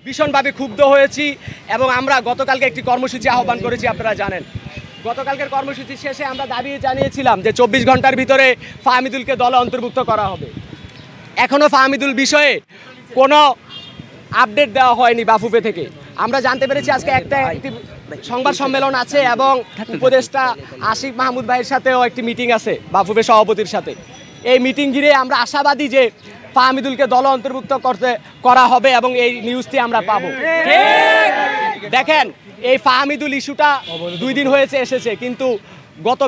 ভীষণভাবে ক্ষুব্ধ হয়েছি এবং আমরা গতকালকে একটি কর্মসূচি আহ্বান করেছি। আপনারা জানেন গতকালকের কর্মসূচি শেষে আমরা দাবি জানিয়েছিলাম যে 24 ঘন্টার ভিতরে ফাহমিদুলকে দলে অন্তর্ভুক্ত করা হবে। এখনও ফাহমিদুল বিষয়ে কোনো আপডেট দেওয়া হয়নি বাফুফে থেকে। আমরা জানতে পেরেছি আজকে একটি সংবাদ সম্মেলন আছে এবং উপদেষ্টা আশিক মাহমুদ ভাইয়ের সাথেও একটি মিটিং আছে বাফুফে সভাপতির সাথে। এই মিটিং ঘিরে আমরা আশাবাদী যে ফাহমিদুলকে দলে অন্তর্ভুক্ত করা হবে এবং এই নিউজটি আমরা পাবো। দেখেন, এই ফাহমিদুল ইস্যুটা 2 দিন হয়েছে এসেছে, কিন্তু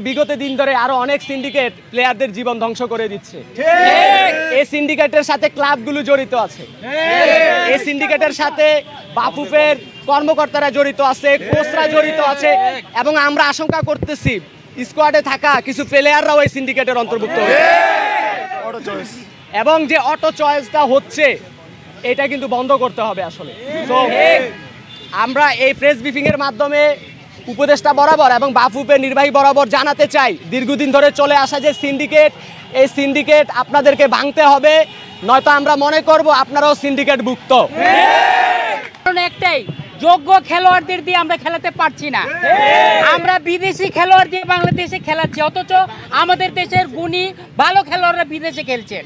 বিগত দিন ধরে আরো অনেক সিন্ডিকেট প্লেয়ারদের জীবন ধ্বংস করে দিচ্ছে। এই সিন্ডিকেটের সাথে ক্লাবগুলো জড়িত আছে, এই সিন্ডিকেটের সাথে বাফুফের কর্মকর্তারা জড়িত আছে, কোচরা জড়িত আছে এবং আমরা আশঙ্কা করতেছি স্কোয়াডে থাকা কিছু প্লেয়াররাও এই সিন্ডিকেটের অন্তর্ভুক্ত হয়েছে। এবং যে অটো চয়েসটা হচ্ছে এটা কিন্তু বন্ধ করতে হবে আসলে। তো আমরা এই প্রেস ব্রিফিং এর মাধ্যমে উপদেষ্টা বরাবর এবং বাফুফের নির্বাহী বরাবর জানাতে চাই, দীর্ঘদিন ধরে চলে আসা যে সিন্ডিকেট, এই সিন্ডিকেট আপনাদেরকে ভাঙতে হবে, নয়তো আমরা মনে করব আপনারাও সিন্ডিকেট ভুক্ত। একটাই, যোগ্য খেলোয়াড়দের দিয়ে আমরা খেলাতে পারছি না। আমরা বিদেশি খেলোয়াড় দিয়ে বাংলাদেশে খেলাচ্ছি, অথচ আমাদের দেশের গুণী ভালো খেলোয়াড়রা বিদেশে খেলছে।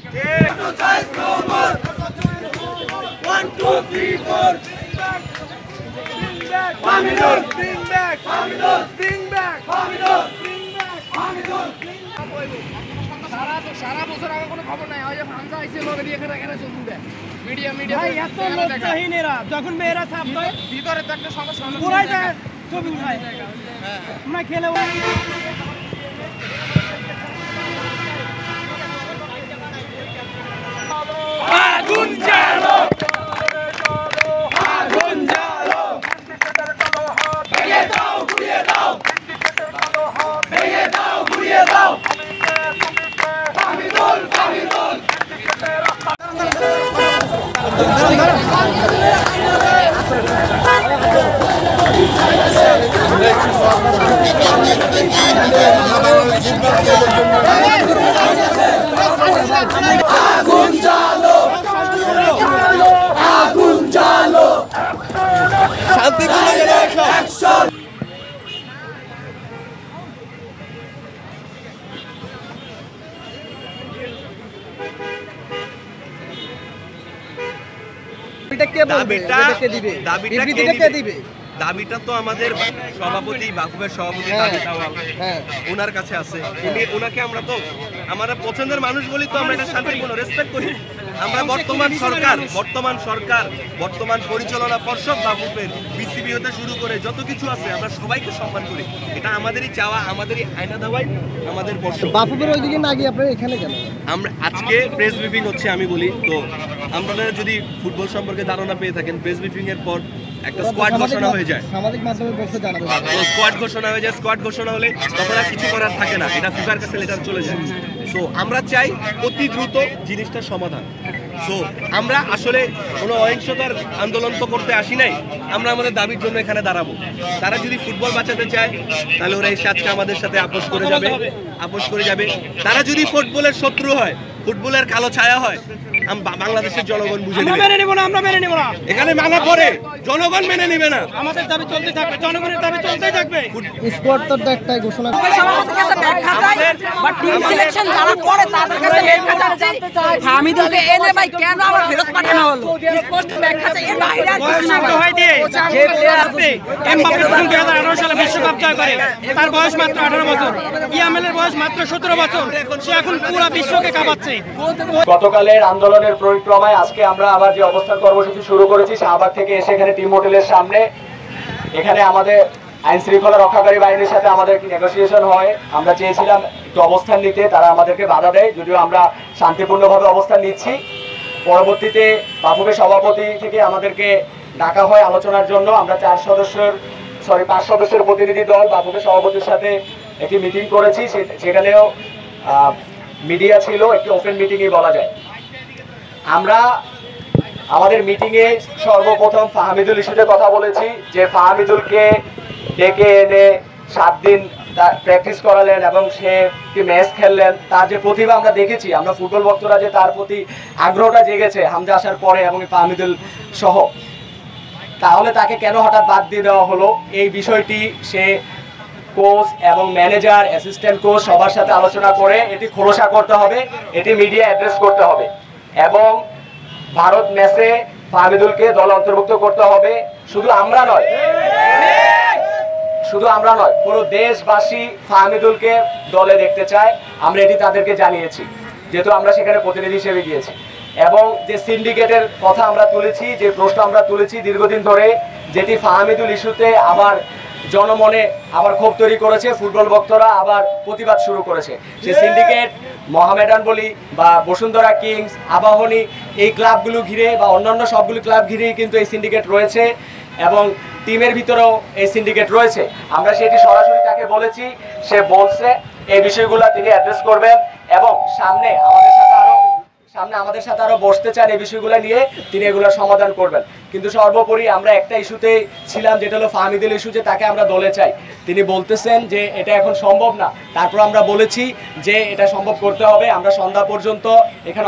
সারা বছর আগে কোনো খবর নাই, হামজা আইসে লগে দিয়ে মিডিয়া যখন মেয়েরা ছাপবে ভিতরে তো একটা সমস্যা পুরাই যায়, ছবি উঠায় আমরা খেলে আগুন জ্বালো, আগুন জ্বালো, ভেঙে দাও ঘুরিয়ে দাও, ভেঙে দাও ঘুরিয়ে দাও, ফাহমিদুল ফাহমিদুল আগুন জ্বালো, আগুন জ্বালো, শান্তিপূর্ণ অ্যাকশন। দাবিটা তো আমাদের সভাপতি বাফুফের সভাপতি ওনার কাছে আছে। ওনাকে আমরা তো আমরা পছন্দের মানুষ বলি, তো আমরা এটা শান্তিপূর্ণ রেসপেক্ট করি। আমরা বর্তমান পরিচালনা পর্ষদ বাফুফের বিসিবি হতে শুরু করে যত কিছু আছে আমরা সবাইকে সম্মান করি। এটা আমাদেরই চাওয়া, আমাদেরই আয়না দেওয়াই আমাদের পর্ষদ। বাফুফের ওইদিকে না গিয়ে আপনারা এখানে কেন? আমরা আজকে প্রেস ব্রিফিং হচ্ছে, আমি বলি তো আপনারা যদি ফুটবল সম্পর্কে ধারণা পেয়ে থাকেন, প্রেস ব্রিফিং এর পর একটা স্কোয়াড ঘোষণা হয়ে যায়, সামাজিক মাধ্যমে বলতে জানাবে, স্কোয়াড ঘোষণা হয়ে যায়। স্কোয়াড ঘোষণা হলে তখন আর কিছু করার থাকে না, এটা ফিফার কাছে লেটার চলে যায়। সো আমরা চাই অতি দ্রুত জিনিসটার সমাধান। সো আমরা আসলে কোনো অহিংসতার আন্দোলন তো করতে আসি নাই, আমরা আমাদের দাবির জন্য এখানে দাঁড়াবো। তারা যদি ফুটবল বাঁচাতে চায় তাহলে ওরা এসে আজকে আমাদের সাথে আপোষ করে যাবে। তারা যদি ফুটবলের শত্রু হয়, ফুটবলের কালো ছায়া হয়, বাংলাদেশের জনগণ বুঝে নেবে। আমরা মেনে নেব না, এখানে মানা করে জনগণ মেনে নেবে না। আমাদের দাবি চলতে থাকবে, জনগণের দাবি চলতেই থাকবে। স্কোয়াড তো একটাই ঘোষণা, বাট টিম সিলেকশন যারা করে তাদের কাছে ব্যাখ্যা চাচ্ছি, ফাহমিদুলকে এনে ভাই কেন আবার ফেরত পাঠানো হলো, স্পষ্ট ব্যাখ্যা চাই। এর বাইরে আর কিছু না হয় দিয়ে যে প্লেয়ার আছে, এমবাপ্পে 2018 সালে বিশ্বকাপ জয় করে, তার বয়স মাত্র 18 বছর, ইয়ামেলের বয়স মাত্র 17 বছর, সে এখন পুরো বিশ্বকে কাঁপাচ্ছে। গতকালের আন্দোলনের পরিক্রমায় আজকে আমরা আবার যে অবস্থান কর্মসূচি শুরু করেছি শাহবাগ থেকে এসে এখানে টিম হোটেলের সামনে, এখানে আমাদের আইন শৃঙ্খলা রক্ষাকারী বাহিনীর সাথে আমাদের নেগোসিয়েশন হয়। আমরা চেয়েছিলাম একটু অবস্থান নিতে, তারা আমাদেরকে বাধা দেয়, যদিও আমরা শান্তিপূর্ণভাবে অবস্থান নিচ্ছি। পরবর্তীতে বাফুফের সভাপতি থেকে আমাদেরকে ডাকা হয় আলোচনার জন্য। আমরা 5 সদস্যের প্রতিনিধি দল বাফুফের সভাপতির সাথে একটি মিটিং করেছি, সেখানেও মিডিয়া ছিল, একটি ওপেন মিটিংই বলা যায়। আমরা আমাদের মিটিংয়ে সর্বপ্রথম ফাহমিদুল ইস্যুতে কথা বলেছি, যে ফাহমিদুলকে ডেকে এনে 7 দিন প্র্যাকটিস করালেন এবং সে ম্যাচ খেললেন। তার যে প্রতিভা আমরা দেখেছি, আমরা ফুটবল ভক্তরা যে তার প্রতি আগ্রহটা জেগেছে হামজা আসার পরে এবং ফাহমিদুল সহ, তাহলে তাকে কেন হঠাৎ বাদ দিয়ে দেওয়া হলো, এই বিষয়টি সে কোচ এবং ম্যানেজার, অ্যাসিস্ট্যান্ট কোচ সবার সাথে আলোচনা করে এটি খোলসা করতে হবে, এটি মিডিয়া অ্যাড্রেস করতে হবে এবং ভারত ম্যাচে ফাহমিদুলকে দলে অন্তর্ভুক্ত করতে হবে। শুধু আমরা নয়, পুরো দেশবাসী ফাহমিদুলকে দলে দেখতে চায়। আমরা এটি তাদেরকে জানিয়েছি, যেহেতু আমরা সেখানে প্রতিনিধি হিসেবে গিয়েছি। এবং যে সিন্ডিকেটের কথা আমরা তুলেছি, যে প্রশ্ন আমরা তুলেছি দীর্ঘদিন ধরে, যেটি ফাহমিদুল ইস্যুতে আবার জনমনে আবার ক্ষোভ তৈরি করেছে, ফুটবল ভক্তরা আবার প্রতিবাদ শুরু করেছে। সেই সিন্ডিকেট মোহামেডান বলি বা বসুন্ধরা কিংস, আবাহনী, এই ক্লাবগুলো ঘিরে বা অন্যান্য সবগুলো ক্লাব ঘিরেই কিন্তু এই সিন্ডিকেট রয়েছে এবং টিমের ভিতরেও এই সিন্ডিকেট রয়েছে। আমরা সেটি সরাসরি তাকে বলেছি, সে বলছে এই বিষয়গুলো তিনি অ্যাড্রেস করবেন এবং সামনে আমাদের সাথে আরো বসতে চান এই বিষয়গুলো নিয়ে, তিনি এগুলো সমাধান করবেন। কিন্তু সর্বোপরি আমরা একটা ইস্যুতে ছিলাম, যেটা হলো ফাহমিদুল ইস্যু, যে তাকে আমরা দলে চাই। তিনি বলতেছেন যে এটা এখন সম্ভব না, তারপর আমরা বলেছি যে এটা সম্ভব করতে হবে। আমরা সন্ধ্যা পর্যন্ত এখানে